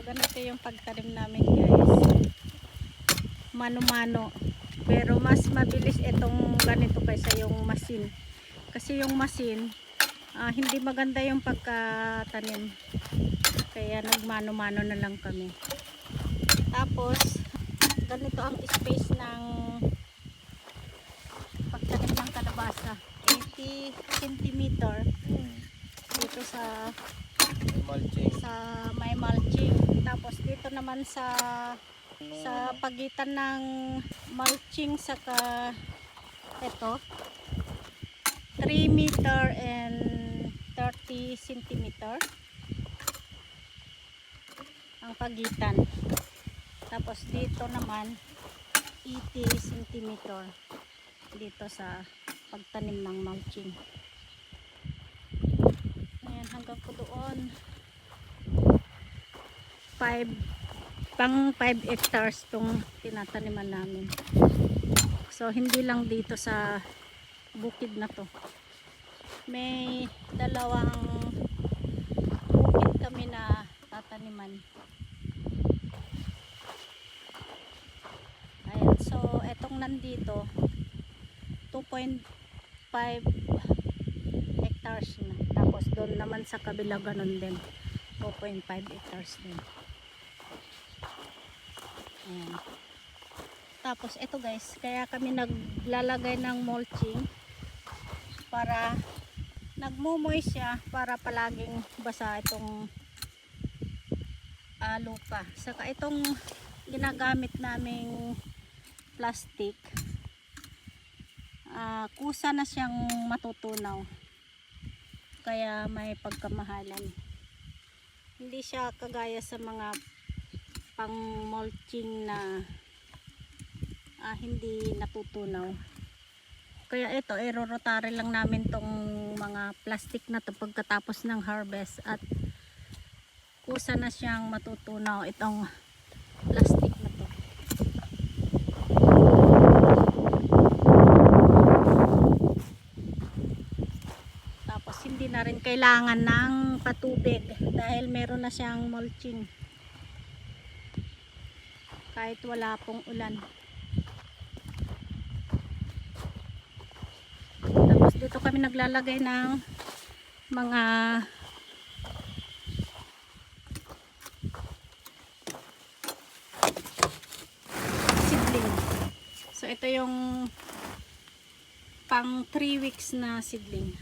ganito yung pagtanim namin guys, mano-mano, pero mas mabilis itong ganito kaysa yung machine, kasi yung machine hindi maganda yung pagkatanim, kaya nagmano-mano na lang kami. Tapos ganito ang space ng pagtanim ng kalabasa, 80 cm dito sa may mulching. Tapos dito naman sa pagitan ng mulching saka ito 3 meter and 30 cm ang pagitan. Tapos dito naman 80 cm dito sa pagtanim ng mulching. Ayan, hanggang po doon. 5 hectares tong tinataniman namin. So hindi lang dito sa bukid na to, may dalawang bukid kami na tataniman. Ayan, so etong nandito 2.5 hectares na. Tapos doon naman sa kabila ganun din, 2.5 hectares din. Ayan. Tapos ito guys, kaya kami naglalagay ng mulching para nagmumoy siya, para palaging basa itong lupa. Saka itong ginagamit naming plastic, kusa na siyang matutunaw, kaya may pagkamahalan. Hindi siya kagaya sa mga pang mulching na hindi natutunaw. Kaya ito, irorotary lang namin tong mga plastic na to pagkatapos ng harvest, at kusa na siyang matutunaw itong plastic na to. Tapos hindi na rin kailangan ng patubig dahil meron na siyang mulching kahit wala pong ulan. Tapos dito kami naglalagay ng mga seedling. So ito yung pang 3 weeks na seedling.